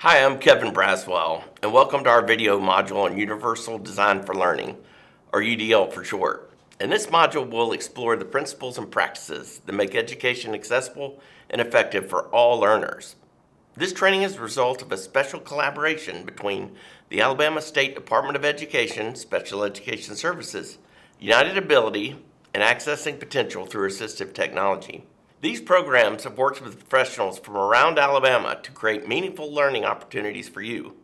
Hi, I'm Kevin Braswell, and welcome to our video module on Universal Design for Learning, or UDL for short. In this module, we'll explore the principles and practices that make education accessible and effective for all learners. This training is a result of a special collaboration between the Alabama State Department of Education, Special Education Services, United Ability, and Accessing Potential through Assistive Technology. These programs have worked with professionals from around Alabama to create meaningful learning opportunities for you.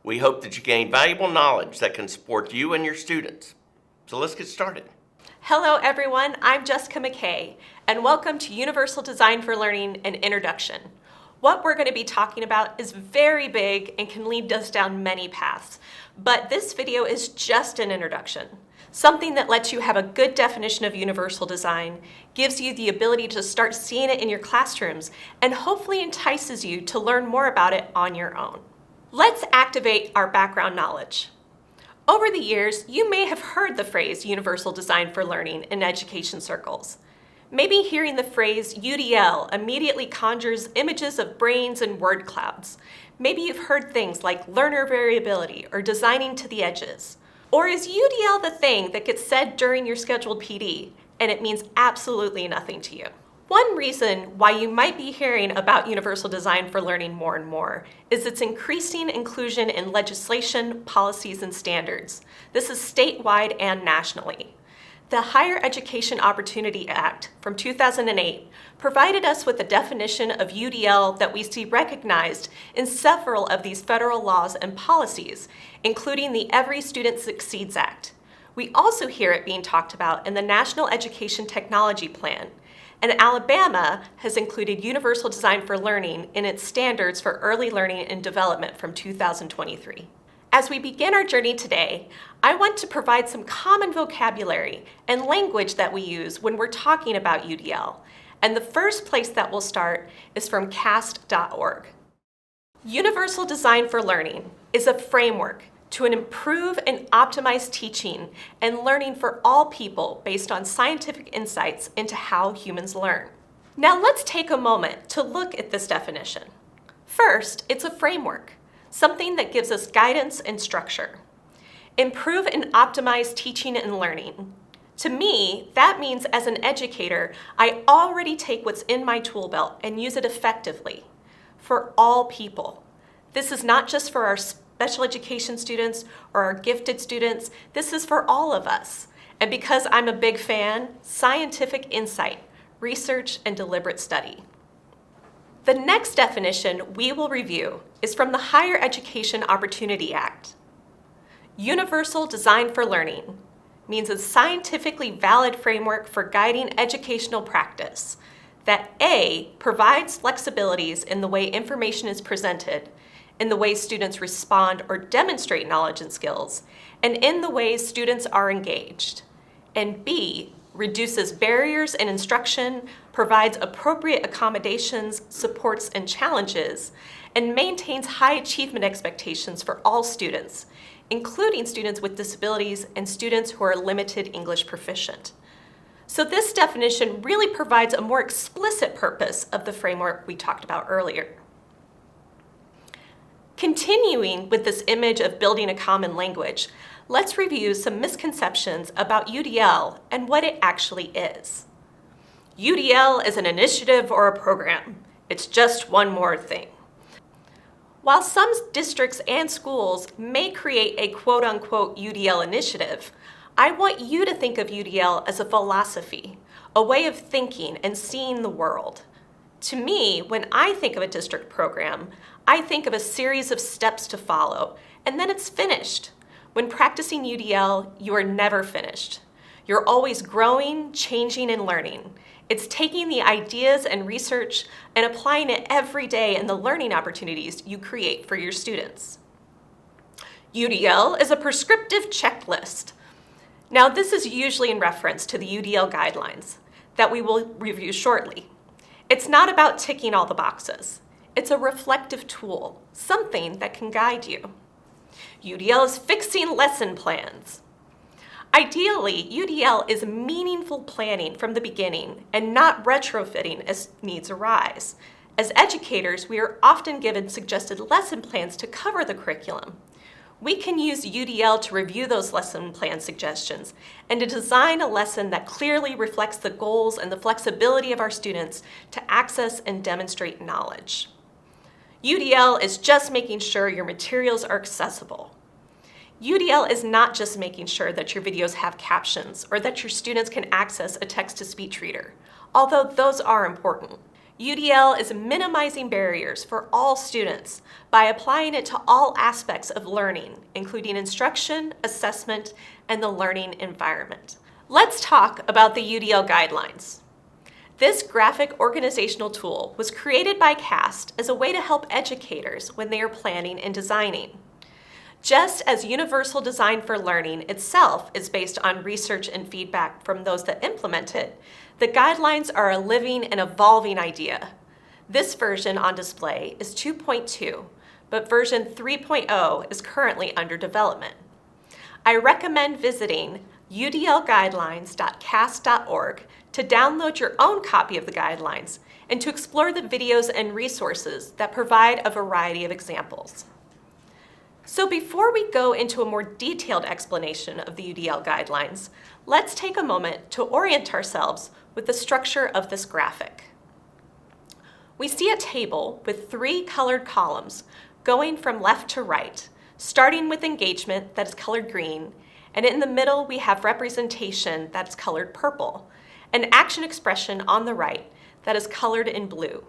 We hope that you gain valuable knowledge that can support you and your students. So let's get started. Hello everyone, I'm Jessica McKay, and welcome to Universal Design for Learning, an introduction. What we're going to be talking about is very big and can lead us down many paths, but this video is just an introduction. Something that lets you have a good definition of universal design, gives you the ability to start seeing it in your classrooms, and hopefully entices you to learn more about it on your own. Let's activate our background knowledge. Over the years, you may have heard the phrase universal design for learning in education circles. Maybe hearing the phrase UDL immediately conjures images of brains and word clouds. Maybe you've heard things like learner variability or designing to the edges. Or is UDL the thing that gets said during your scheduled PD and it means absolutely nothing to you? One reason why you might be hearing about universal design for learning more and more is its increasing inclusion in legislation, policies, and standards. This is statewide and nationally. The Higher Education Opportunity Act from 2008 provided us with a definition of UDL that we see recognized in several of these federal laws and policies, including the Every Student Succeeds Act. We also hear it being talked about in the National Education Technology Plan, and Alabama has included Universal Design for Learning in its standards for early learning and development from 2023. As we begin our journey today, I want to provide some common vocabulary and language that we use when we're talking about UDL. And the first place that we'll start is from CAST.org. Universal Design for Learning is a framework to improve and optimize teaching and learning for all people based on scientific insights into how humans learn. Now let's take a moment to look at this definition. First, it's a framework, something that gives us guidance and structure. Improve and optimize teaching and learning. To me, that means as an educator, I already take what's in my tool belt and use it effectively for all people. This is not just for our special education students or our gifted students. This is for all of us. And because I'm a big fan, scientific insight, research, and deliberate study. The next definition we will review is from the Higher Education Opportunity Act. Universal Design for Learning means a scientifically valid framework for guiding educational practice that A, provides flexibilities in the way information is presented, in the way students respond or demonstrate knowledge and skills, and in the ways students are engaged, and B, reduces barriers in instruction, provides appropriate accommodations, supports, and challenges, and maintains high achievement expectations for all students, including students with disabilities and students who are limited English proficient. So this definition really provides a more explicit purpose of the framework we talked about earlier. Continuing with this image of building a common language, let's review some misconceptions about UDL and what it actually is. UDL is an initiative or a program. It's just one more thing. While some districts and schools may create a quote-unquote UDL initiative, I want you to think of UDL as a philosophy, a way of thinking and seeing the world. To me, when I think of a district program, I think of a series of steps to follow, and then it's finished. When practicing UDL, you are never finished. You're always growing, changing, and learning. It's taking the ideas and research and applying it every day in the learning opportunities you create for your students. UDL is a prescriptive checklist. Now, this is usually in reference to the UDL guidelines that we will review shortly. It's not about ticking all the boxes. It's a reflective tool, something that can guide you. UDL is fixing lesson plans. Ideally, UDL is meaningful planning from the beginning and not retrofitting as needs arise. As educators, we are often given suggested lesson plans to cover the curriculum. We can use UDL to review those lesson plan suggestions and to design a lesson that clearly reflects the goals and the flexibility of our students to access and demonstrate knowledge. UDL is just making sure your materials are accessible. UDL is not just making sure that your videos have captions or that your students can access a text-to-speech reader, although those are important. UDL is minimizing barriers for all students by applying it to all aspects of learning, including instruction, assessment, and the learning environment. Let's talk about the UDL guidelines. This graphic organizational tool was created by CAST as a way to help educators when they are planning and designing. Just as Universal Design for Learning itself is based on research and feedback from those that implement it, the guidelines are a living and evolving idea. This version on display is 2.2, but version 3.0 is currently under development. I recommend visiting udlguidelines.cast.org to download your own copy of the guidelines and to explore the videos and resources that provide a variety of examples. So before we go into a more detailed explanation of the UDL guidelines, let's take a moment to orient ourselves with the structure of this graphic. We see a table with 3 colored columns going from left to right, starting with engagement that is colored green, and in the middle we have representation that's colored purple, and action expression on the right that is colored in blue.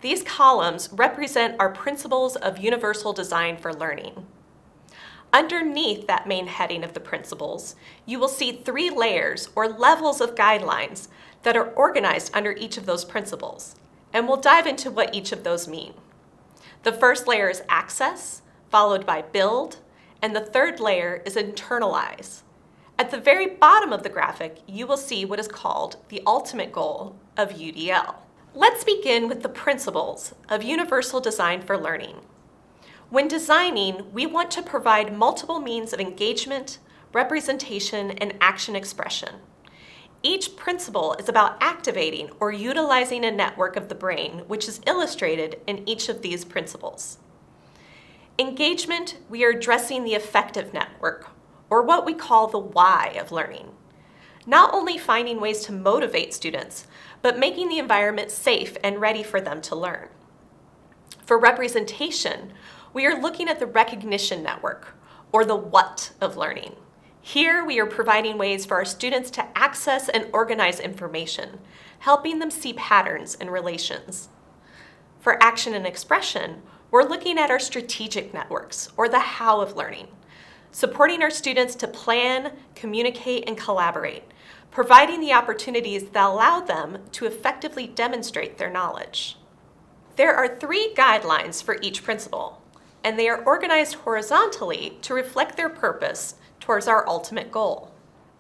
These columns represent our principles of universal design for learning. Underneath that main heading of the principles, you will see 3 layers or levels of guidelines that are organized under each of those principles, and we'll dive into what each of those mean. The first layer is access, followed by build, and the third layer is internalize. At the very bottom of the graphic, you will see what is called the ultimate goal of UDL. Let's begin with the principles of universal design for learning. When designing, we want to provide multiple means of engagement, representation, and action expression. Each principle is about activating or utilizing a network of the brain, which is illustrated in each of these principles. Engagement, we are addressing the affective network, or what we call the why of learning. Not only finding ways to motivate students, but making the environment safe and ready for them to learn. For representation, we are looking at the recognition network, or the what of learning. Here, we are providing ways for our students to access and organize information, helping them see patterns and relations. For action and expression, we're looking at our strategic networks, or the how of learning, supporting our students to plan, communicate, and collaborate, providing the opportunities that allow them to effectively demonstrate their knowledge. There are 3 guidelines for each principle, and they are organized horizontally to reflect their purpose towards our ultimate goal.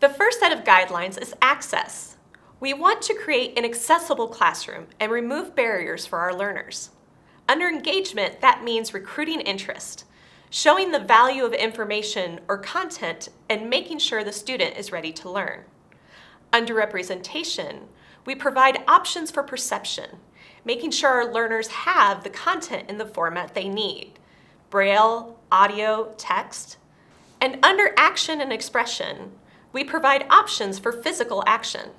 The first set of guidelines is access. We want to create an accessible classroom and remove barriers for our learners. Under engagement, that means recruiting interest, showing the value of information or content, and making sure the student is ready to learn. Under representation, we provide options for perception, making sure our learners have the content in the format they need: Braille, audio, text. And under action and expression, we provide options for physical action.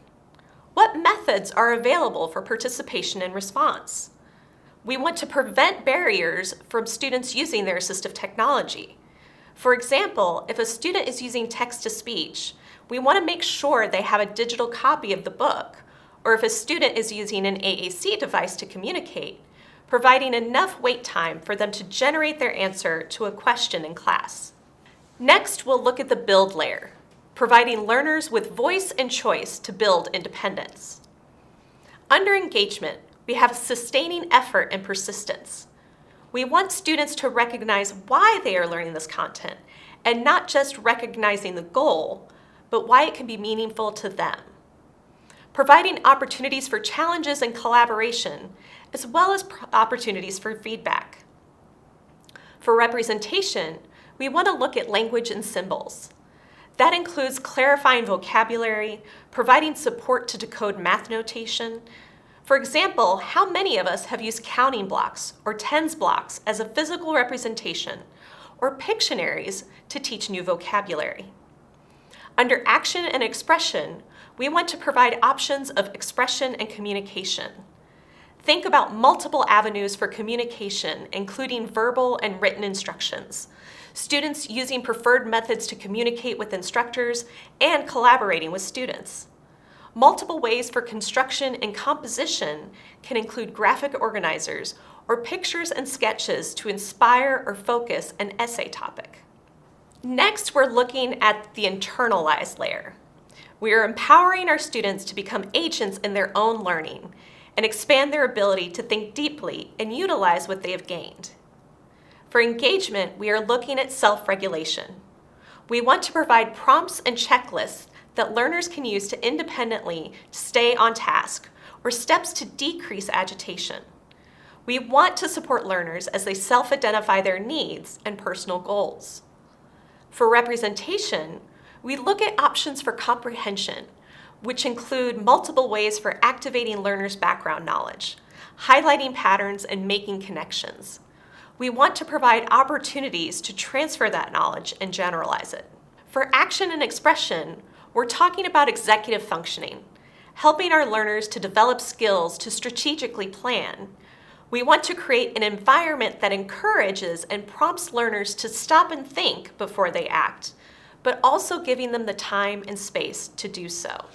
What methods are available for participation and response? We want to prevent barriers from students using their assistive technology. For example, if a student is using text-to-speech, we want to make sure they have a digital copy of the book, or if a student is using an AAC device to communicate, providing enough wait time for them to generate their answer to a question in class. Next, we'll look at the build layer, providing learners with voice and choice to build independence. Under engagement, we have sustaining effort and persistence. We want students to recognize why they are learning this content, and not just recognizing the goal, but why it can be meaningful to them. Providing opportunities for challenges and collaboration, as well as opportunities for feedback. For representation, we want to look at language and symbols. That includes clarifying vocabulary, providing support to decode math notation, For example, how many of us have used counting blocks or tens blocks as a physical representation, or Pictionaries to teach new vocabulary? Under action and expression, we want to provide options of expression and communication. Think about multiple avenues for communication, including verbal and written instructions, students using preferred methods to communicate with instructors, and collaborating with students. Multiple ways for construction and composition can include graphic organizers or pictures and sketches to inspire or focus an essay topic. Next, we're looking at the internalized layer. We are empowering our students to become agents in their own learning and expand their ability to think deeply and utilize what they have gained. For engagement, we are looking at self-regulation. We want to provide prompts and checklists that learners can use to independently stay on task, or steps to decrease agitation. We want to support learners as they self-identify their needs and personal goals. For representation, we look at options for comprehension, which include multiple ways for activating learners' background knowledge, highlighting patterns, and making connections. We want to provide opportunities to transfer that knowledge and generalize it. For action and expression, we're talking about executive functioning, helping our learners to develop skills to strategically plan. We want to create an environment that encourages and prompts learners to stop and think before they act, but also giving them the time and space to do so.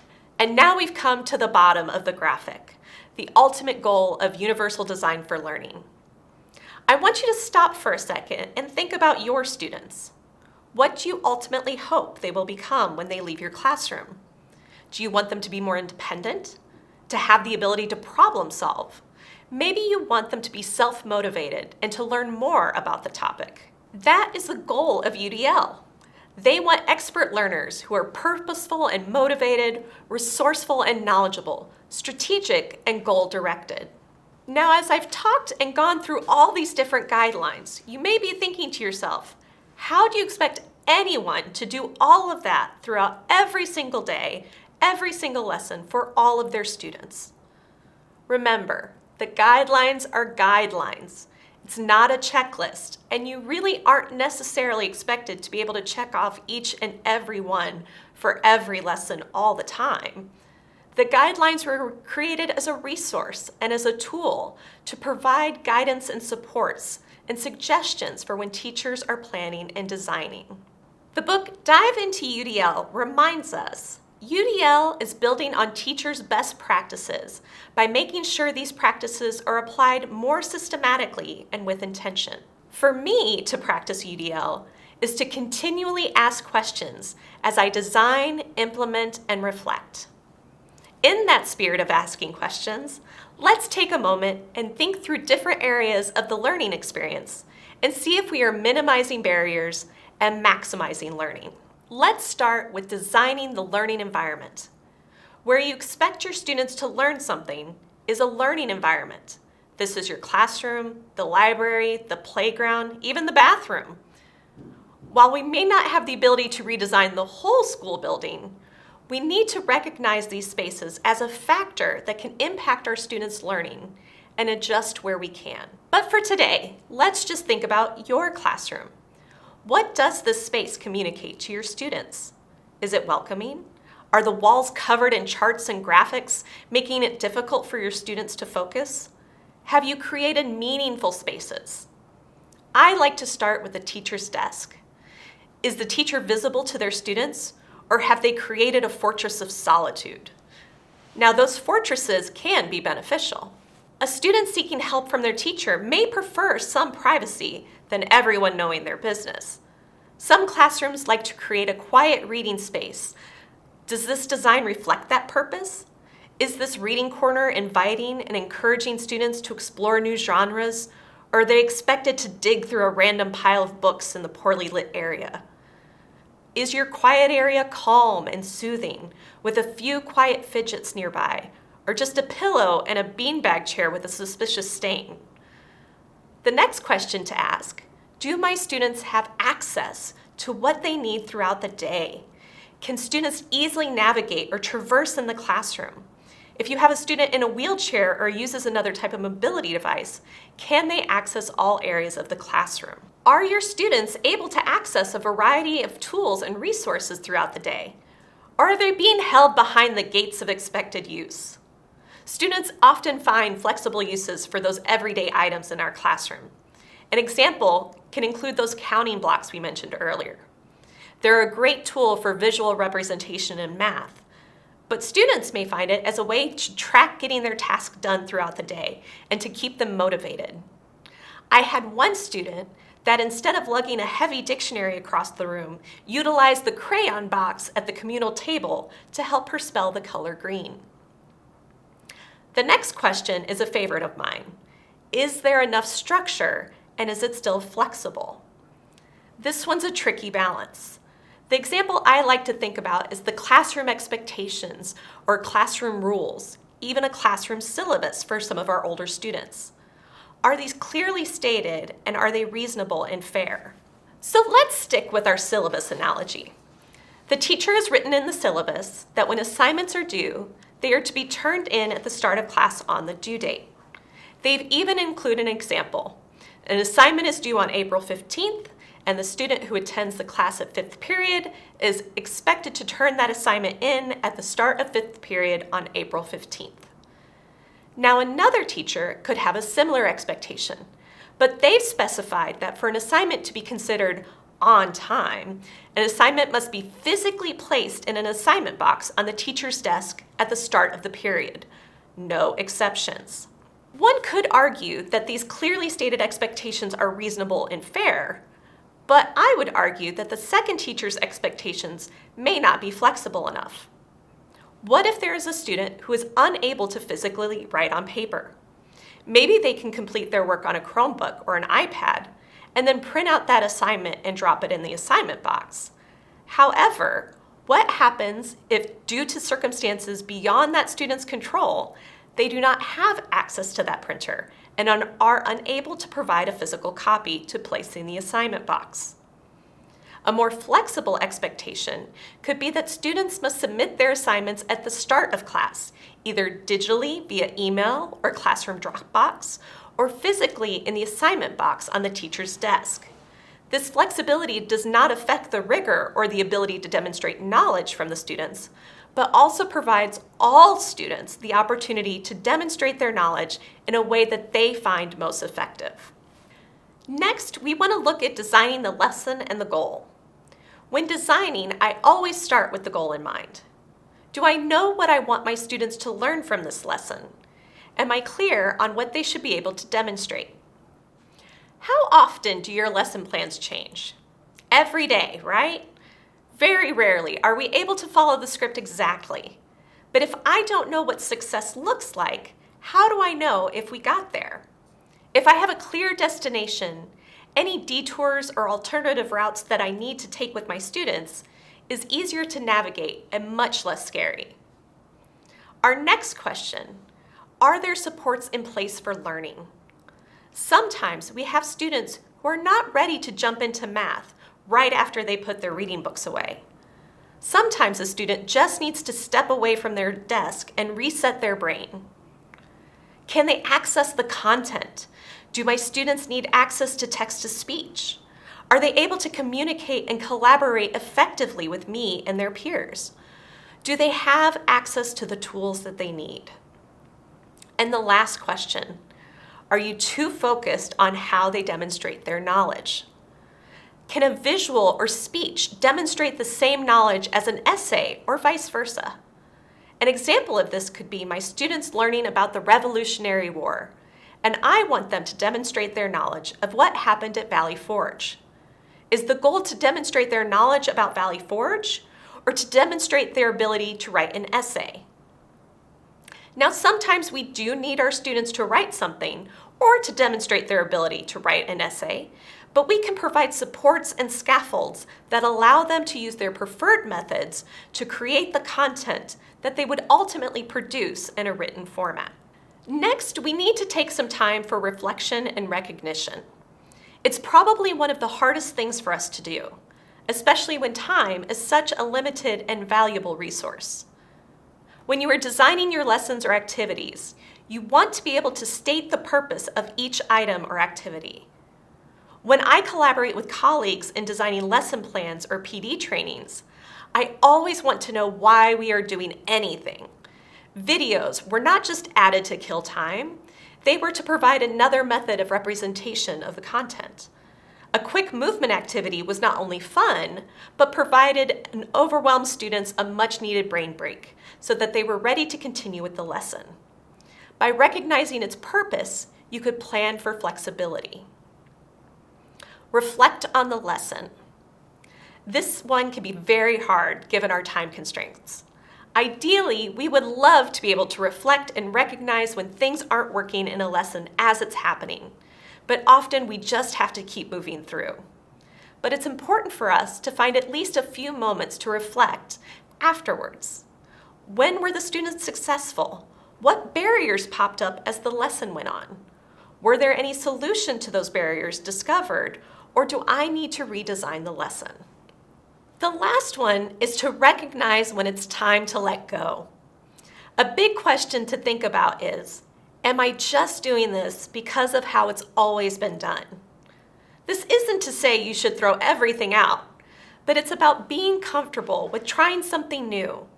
And now we've come to the bottom of the graphic, the ultimate goal of universal design for learning. I want you to stop for a second and think about your students. What do you ultimately hope they will become when they leave your classroom? Do you want them to be more independent? To have the ability to problem solve? Maybe you want them to be self-motivated and to learn more about the topic. That is the goal of UDL. They want expert learners who are purposeful and motivated, resourceful and knowledgeable, strategic and goal-directed. Now, as I've talked and gone through all these different guidelines, you may be thinking to yourself, how do you expect anyone to do all of that throughout every single day, every single lesson for all of their students? Remember, the guidelines are guidelines. It's not a checklist, and you really aren't necessarily expected to be able to check off each and every one for every lesson all the time. The guidelines were created as a resource and as a tool to provide guidance and supports and suggestions for when teachers are planning and designing. The book Dive into UDL reminds us UDL is building on teachers' best practices by making sure these practices are applied more systematically and with intention. For me to practice UDL is to continually ask questions as I design, implement, and reflect. In that spirit of asking questions, let's take a moment and think through different areas of the learning experience and see if we are minimizing barriers and maximizing learning. Let's start with designing the learning environment. Where you expect your students to learn something is a learning environment. This is your classroom, the library, the playground, even the bathroom. While we may not have the ability to redesign the whole school building, we need to recognize these spaces as a factor that can impact our students' learning and adjust where we can. But for today, let's just think about your classroom. What does this space communicate to your students? Is it welcoming? Are the walls covered in charts and graphics, making it difficult for your students to focus? Have you created meaningful spaces? I like to start with the teacher's desk. Is the teacher visible to their students, or have they created a fortress of solitude? Now, those fortresses can be beneficial. A student seeking help from their teacher may prefer some privacy than everyone knowing their business. Some classrooms like to create a quiet reading space. Does this design reflect that purpose? Is this reading corner inviting and encouraging students to explore new genres, or are they expected to dig through a random pile of books in the poorly lit area? Is your quiet area calm and soothing, with a few quiet fidgets nearby, or just a pillow and a beanbag chair with a suspicious stain? The next question to ask, do my students have access to what they need throughout the day? Can students easily navigate or traverse in the classroom? If you have a student in a wheelchair or uses another type of mobility device, can they access all areas of the classroom? Are your students able to access a variety of tools and resources throughout the day? Or are they being held behind the gates of expected use? Students often find flexible uses for those everyday items in our classroom. An example can include those counting blocks we mentioned earlier. They're a great tool for visual representation in math, but students may find it as a way to track getting their task done throughout the day and to keep them motivated. I had one student that instead of lugging a heavy dictionary across the room, utilized the crayon box at the communal table to help her spell the color green. The next question is a favorite of mine. Is there enough structure and is it still flexible? This one's a tricky balance. The example I like to think about is the classroom expectations or classroom rules, even a classroom syllabus for some of our older students. Are these clearly stated and are they reasonable and fair? So let's stick with our syllabus analogy. The teacher has written in the syllabus that when assignments are due, they are to be turned in at the start of class on the due date. They've even included an example. An assignment is due on April 15th, and the student who attends the class at 5th period is expected to turn that assignment in at the start of 5th period on April 15th. Now another teacher could have a similar expectation, but they've specified that for an assignment to be considered on time, an assignment must be physically placed in an assignment box on the teacher's desk at the start of the period. No exceptions. One could argue that these clearly stated expectations are reasonable and fair, but I would argue that the second teacher's expectations may not be flexible enough. What if there is a student who is unable to physically write on paper? Maybe they can complete their work on a Chromebook or an iPad and then print out that assignment and drop it in the assignment box. However, what happens if, due to circumstances beyond that student's control, they do not have access to that printer and are unable to provide a physical copy to place in the assignment box? A more flexible expectation could be that students must submit their assignments at the start of class, either digitally via email or classroom Dropbox, or physically in the assignment box on the teacher's desk. This flexibility does not affect the rigor or the ability to demonstrate knowledge from the students, but also provides all students the opportunity to demonstrate their knowledge in a way that they find most effective. Next, we want to look at designing the lesson and the goal. When designing, I always start with the goal in mind. Do I know what I want my students to learn from this lesson? Am I clear on what they should be able to demonstrate? How often do your lesson plans change? Every day, right? Very rarely are we able to follow the script exactly. But if I don't know what success looks like, how do I know if we got there? If I have a clear destination, any detours or alternative routes that I need to take with my students is easier to navigate and much less scary. Our next question, are there supports in place for learning? Sometimes we have students who are not ready to jump into math right after they put their reading books away. Sometimes a student just needs to step away from their desk and reset their brain. Can they access the content? Do my students need access to text-to-speech? Are they able to communicate and collaborate effectively with me and their peers? Do they have access to the tools that they need? And the last question, are you too focused on how they demonstrate their knowledge? Can a visual or speech demonstrate the same knowledge as an essay or vice versa? An example of this could be my students learning about the Revolutionary War, and I want them to demonstrate their knowledge of what happened at Valley Forge. Is the goal to demonstrate their knowledge about Valley Forge or to demonstrate their ability to write an essay? Now, sometimes we do need our students to write something or to demonstrate their ability to write an essay, but we can provide supports and scaffolds that allow them to use their preferred methods to create the content that they would ultimately produce in a written format. Next, we need to take some time for reflection and recognition. It's probably one of the hardest things for us to do, especially when time is such a limited and valuable resource. When you are designing your lessons or activities, you want to be able to state the purpose of each item or activity. When I collaborate with colleagues in designing lesson plans or PD trainings, I always want to know why we are doing anything. Videos were not just added to kill time, they were to provide another method of representation of the content. A quick movement activity was not only fun, but provided and overwhelmed students a much-needed brain break so that they were ready to continue with the lesson. By recognizing its purpose, you could plan for flexibility. Reflect on the lesson. This one can be very hard given our time constraints. Ideally, we would love to be able to reflect and recognize when things aren't working in a lesson as it's happening, but often we just have to keep moving through. But it's important for us to find at least a few moments to reflect afterwards. When were the students successful? What barriers popped up as the lesson went on? Were there any solution to those barriers discovered, or do I need to redesign the lesson? The last one is to recognize when it's time to let go. A big question to think about is, am I just doing this because of how it's always been done? This isn't to say you should throw everything out, but it's about being comfortable with trying something new,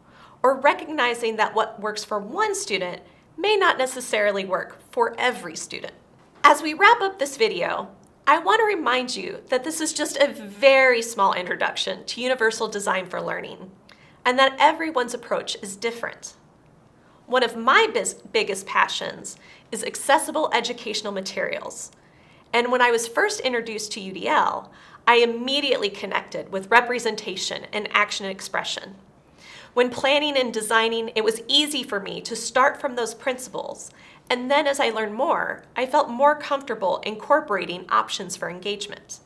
or recognizing that what works for one student may not necessarily work for every student. As we wrap up this video, I want to remind you that this is just a very small introduction to Universal Design for Learning, and that everyone's approach is different. One of my biggest passions is accessible educational materials, and when I was first introduced to UDL, I immediately connected with representation and action and expression. When planning and designing, it was easy for me to start from those principles, and then as I learned more, I felt more comfortable incorporating options for engagement.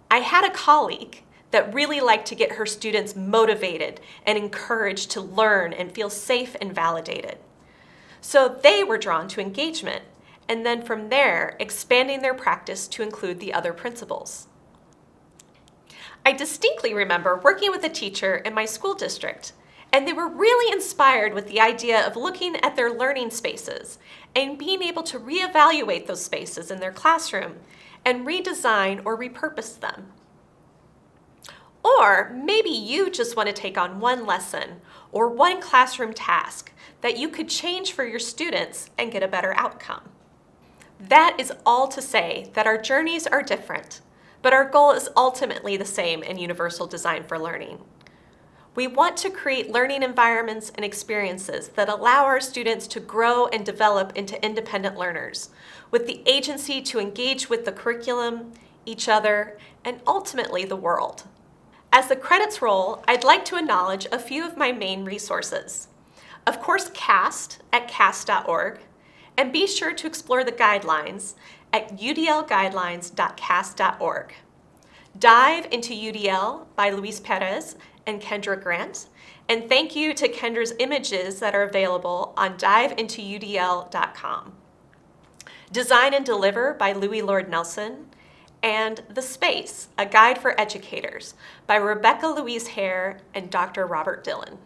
I had a colleague that really liked to get her students motivated and encouraged to learn and feel safe and validated. So they were drawn to engagement, and then from there, expanding their practice to include the other principles. I distinctly remember working with a teacher in my school district, and they were really inspired with the idea of looking at their learning spaces and being able to reevaluate those spaces in their classroom and redesign or repurpose them. Or maybe you just want to take on one lesson or one classroom task that you could change for your students and get a better outcome. That is all to say that our journeys are different, but our goal is ultimately the same in Universal Design for Learning. We want to create learning environments and experiences that allow our students to grow and develop into independent learners, with the agency to engage with the curriculum, each other, and ultimately the world. As the credits roll, I'd like to acknowledge a few of my main resources. Of course, CAST at cast.org, and be sure to explore the guidelines at udlguidelines.cast.org. Dive into UDL by Luis Perez and Kendra Grant, and thank you to Kendra's images that are available on diveintoudl.com. Design and Deliver by Louis Lord Nelson, and The Space, A Guide for Educators by Rebecca Louise Hare and Dr. Robert Dillon.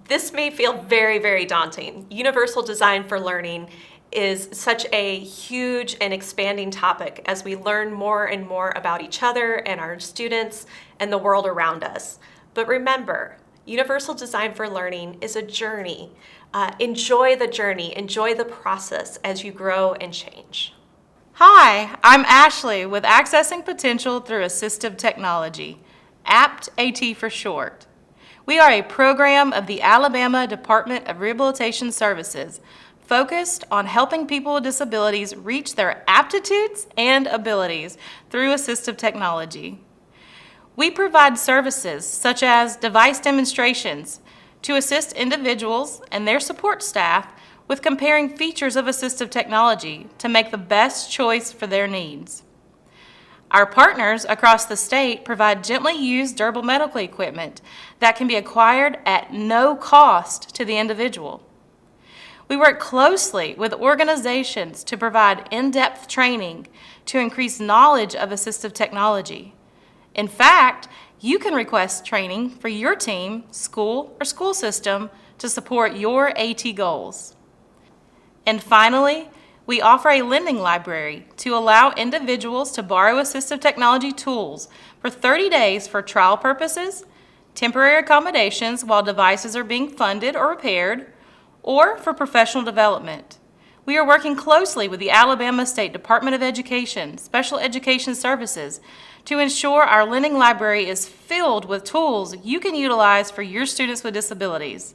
This may feel very, very daunting. Universal Design for Learning is such a huge and expanding topic as we learn more and more about each other and our students and the world around us. But remember, Universal Design for Learning is a journey. Enjoy the journey, enjoy the process as you grow and change. Hi, I'm Ashley with Accessing Potential Through Assistive Technology, APT for short. We are a program of the Alabama Department of Rehabilitation Services focused on helping people with disabilities reach their aptitudes and abilities through assistive technology. We provide services such as device demonstrations to assist individuals and their support staff with comparing features of assistive technology to make the best choice for their needs. Our partners across the state provide gently used durable medical equipment that can be acquired at no cost to the individual. We work closely with organizations to provide in-depth training to increase knowledge of assistive technology. In fact, you can request training for your team, school, or school system to support your AT goals. And finally, we offer a lending library to allow individuals to borrow assistive technology tools for 30 days for trial purposes, temporary accommodations while devices are being funded or repaired, or for professional development. We are working closely with the Alabama State Department of Education, Special Education Services, to ensure our lending library is filled with tools you can utilize for your students with disabilities.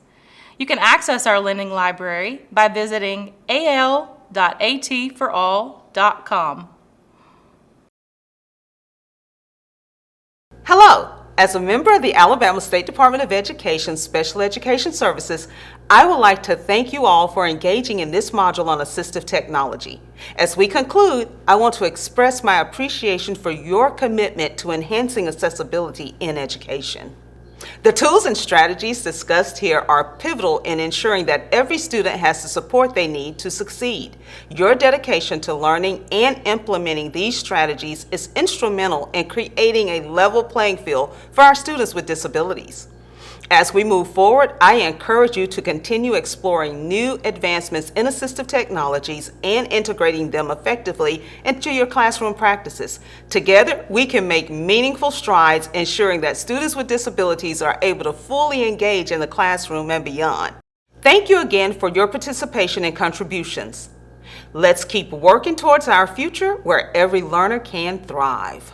You can access our lending library by visiting al.atforall.com. Hello. As a member of the Alabama State Department of Education Special Education Services, I would like to thank you all for engaging in this module on assistive technology. As we conclude, I want to express my appreciation for your commitment to enhancing accessibility in education. The tools and strategies discussed here are pivotal in ensuring that every student has the support they need to succeed. Your dedication to learning and implementing these strategies is instrumental in creating a level playing field for our students with disabilities. As we move forward, I encourage you to continue exploring new advancements in assistive technologies and integrating them effectively into your classroom practices. Together, we can make meaningful strides ensuring that students with disabilities are able to fully engage in the classroom and beyond. Thank you again for your participation and contributions. Let's keep working towards our future where every learner can thrive.